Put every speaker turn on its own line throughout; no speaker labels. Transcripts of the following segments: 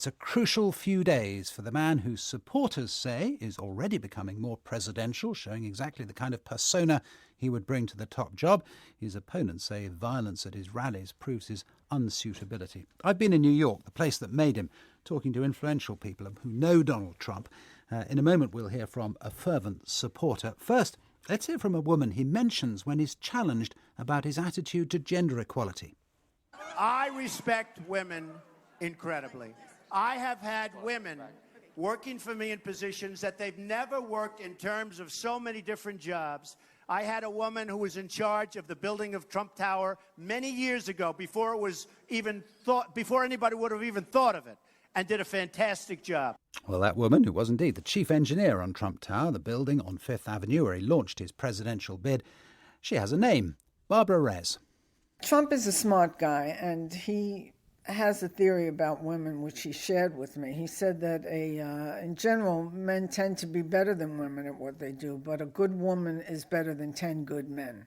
It's a crucial few days for the man whose supporters say is already becoming more presidential, showing exactly the kind of persona he would bring to the top job. His opponents say violence at his rallies proves his unsuitability. I've been in New York, the place that made him, talking to influential people who know Donald Trump. In a moment, we'll hear from a fervent supporter. First, let's hear from a woman he mentions when he's challenged about his attitude to gender equality.
I respect women incredibly. I have had women working for me in positions that they've never worked in terms of so many different jobs. I had a woman who was in charge of the building of Trump Tower many years ago, before it was even thought, before anybody would have even thought of it, and did a fantastic job.
Well, that woman, who was indeed the chief engineer on Trump Tower, the building on Fifth Avenue where he launched his presidential bid, she has a name, Barbara Rez.
Trump is a smart guy, and he has a theory about women, which he shared with me. He said that in general, men tend to be better than women at what they do, but a good woman is better than 10 good men.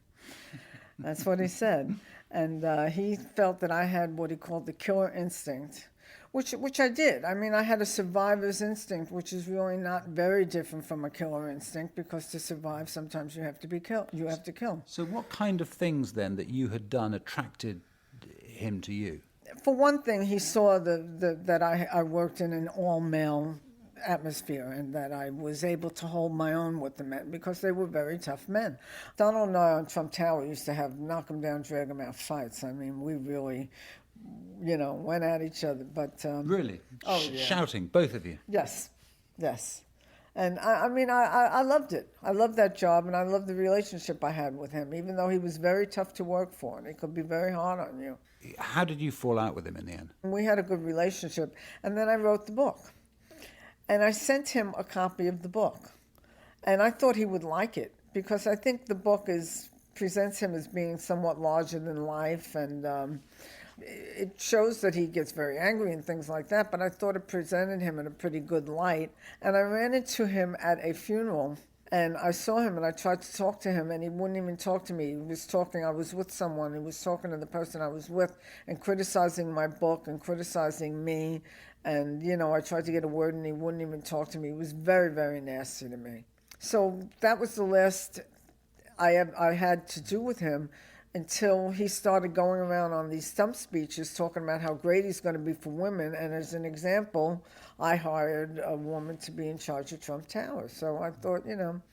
That's what he said. And he felt that I had what he called the killer instinct, which I did. I mean, I had a survivor's instinct, which is really not very different from a killer instinct, because to survive, sometimes you have to be killed. You have to kill.
So what kind of things, then, that you had done attracted him to you?
For one thing, he saw that I worked in an all-male atmosphere, and that I was able to hold my own with the men, because they were very tough men. Donald and I on Trump Tower used to have knock 'em down, drag 'em out fights. I mean, we really, went at each other. But
really?
Oh, yeah.
Shouting, both of you?
Yes. And I loved it. I loved that job, and I loved the relationship I had with him, even though he was very tough to work for, and he could be very hard on you.
How did you fall out with him in the end?
We had a good relationship, and then I wrote the book. And I sent him a copy of the book. And I thought he would like it, because I think the book presents him as being somewhat larger than life, and it shows that he gets very angry and things like that, but I thought it presented him in a pretty good light. And I ran into him at a funeral, and I saw him, and I tried to talk to him, and he wouldn't even talk to me. He was talking, I was with someone, he was talking to the person I was with, and criticizing my book, and criticizing me, and, I tried to get a word, and he wouldn't even talk to me. He was very, very nasty to me. So that was the last I had to do with him, until he started going around on these stump speeches talking about how great he's going to be for women. And as an example, I hired a woman to be in charge of Trump Tower. So I thought,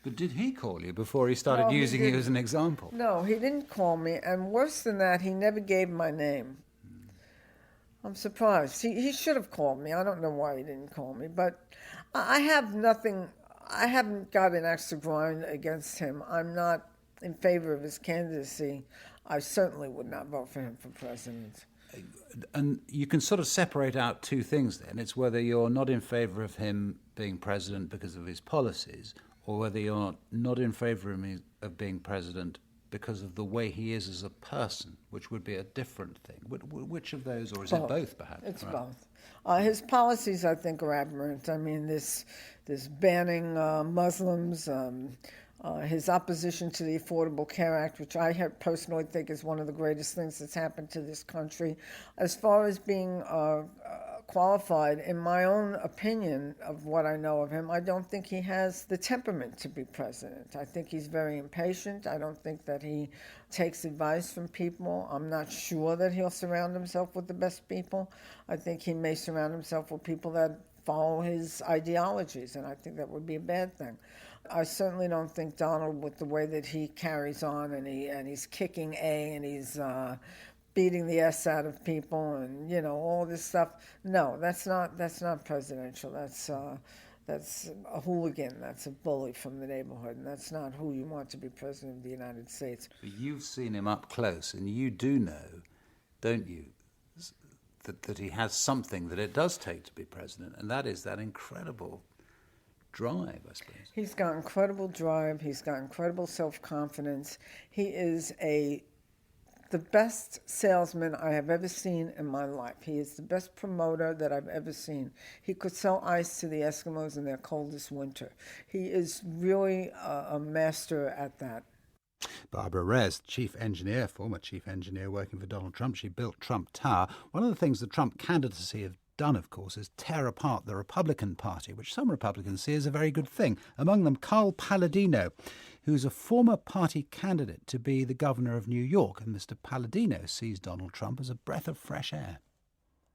But did he call you before he started using you as an example?
No, he didn't call me. And worse than that, he never gave my name. I'm surprised. He should have called me. I don't know why he didn't call me. But I haven't got an axe to grind against him. I'm not in favor of his candidacy. I certainly would not vote for him for president.
And you can sort of separate out two things then. It's whether you're not in favor of him being president because of his policies, or whether you're not in favor of being president because of the way he is as a person, which would be a different thing. Which of those, or is it both, perhaps?
It's both. His policies, I think, are aberrant. I mean, this banning Muslims, his opposition to the Affordable Care Act, which I personally think is one of the greatest things that's happened to this country. As far as being qualified, in my own opinion of what I know of him, I don't think he has the temperament to be president. I think he's very impatient. I don't think that he takes advice from people. I'm not sure that he'll surround himself with the best people. I think he may surround himself with people that follow his ideologies, and I think that would be a bad thing. I certainly don't think Donald, with the way that he carries on, and he's kicking and he's beating the S out of people, and all this stuff. No, that's not presidential. That's a hooligan. That's a bully from the neighborhood, and that's not who you want to be president of the United States.
But you've seen him up close, and you do know, don't you, that he has something that it does take to be president, and that is that incredible drive, I suppose.
He's got incredible drive. He's got incredible self-confidence. He is the best salesman I have ever seen in my life. He is the best promoter that I've ever seen. He could sell ice to the Eskimos in their coldest winter. He is really a master at that.
Barbara Rez, former chief engineer working for Donald Trump. She built Trump Tower. One of the things the Trump candidacy done, of course, is tear apart the Republican Party, which some Republicans see as a very good thing. Among them, Carl Palliadino, who's a former party candidate to be the governor of New York. And Mr. Pallidino sees Donald Trump as a breath of fresh air.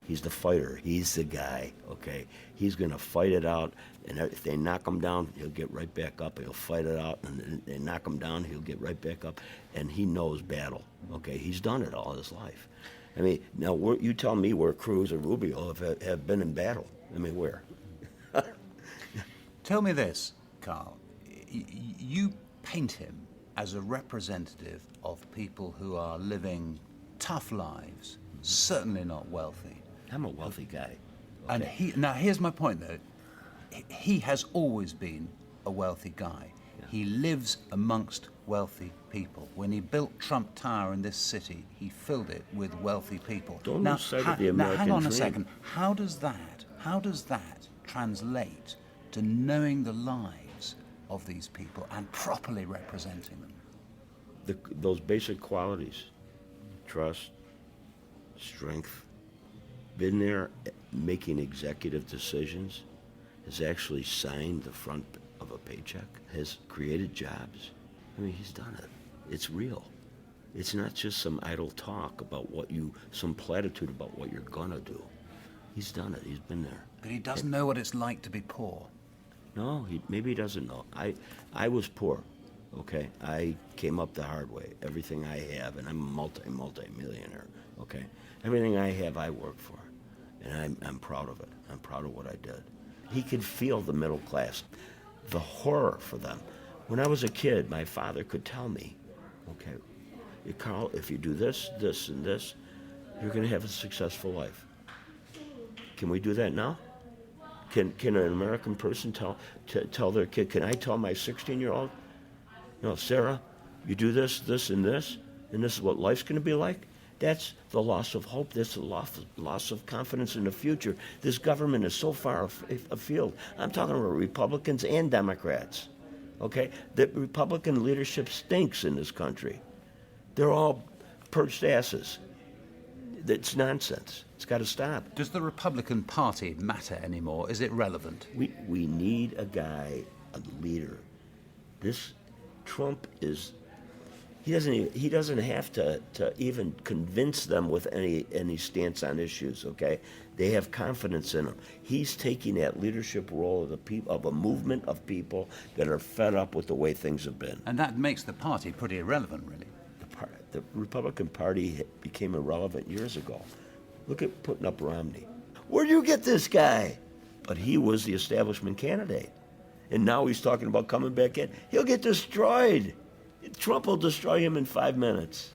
He's the fighter. He's the guy, okay? He's going to fight it out, and if they knock him down, he'll get right back up. He'll fight it out, and they knock him down, he'll get right back up, and he knows battle, okay? He's done it all his life. I mean, now you tell me where Cruz or Rubio have been in battle. I mean, where?
Tell me this, Carl. You paint him as a representative of people who are living tough lives, certainly not wealthy.
I'm a wealthy guy.
Okay. And now here's my point, though. He has always been a wealthy guy. Yeah. He lives amongst wealthy people. When he built Trump Tower in this city, he filled it with wealthy people.
Don't lose sight of the American
hang on
dream.
A second. How does that translate to knowing the lives of these people and properly representing them?
Those basic qualities, trust, strength, been there making executive decisions, has actually signed the front of a paycheck, has created jobs. I mean, he's done it. It's real. It's not just some idle talk about some platitude about what you're gonna do. He's done it. He's been there.
But he doesn't know what it's like to be poor.
No, maybe he doesn't know. I was poor, okay? I came up the hard way. Everything I have, and I'm a multi-millionaire, okay? Everything I have, I work for, and I'm proud of it. I'm proud of what I did. He could feel the middle class, the horror for them. When I was a kid, my father could tell me, okay, Carl, if you do this, this, and this, you're going to have a successful life. Can we do that now? Can an American person tell their kid, can I tell my 16-year-old, Sarah, you do this, this, and this is what life's going to be like? That's the loss of hope. That's the loss of confidence in the future. This government is so far afield. I'm talking about Republicans and Democrats, okay? The Republican leadership stinks in this country. They're all perched asses. It's nonsense. It's got to stop.
Does the Republican Party matter anymore? Is it relevant?
We need a guy, a leader. This Trump is... He doesn't have to even convince them with any stance on issues, okay? They have confidence in him. He's taking that leadership role of a movement of people that are fed up with the way things have been.
And that makes the party pretty irrelevant, really.
The Republican Party became irrelevant years ago. Look at putting up Romney. Where do you get this guy? But he was the establishment candidate. And now he's talking about coming back in. He'll get destroyed. Trump will destroy him in 5 minutes.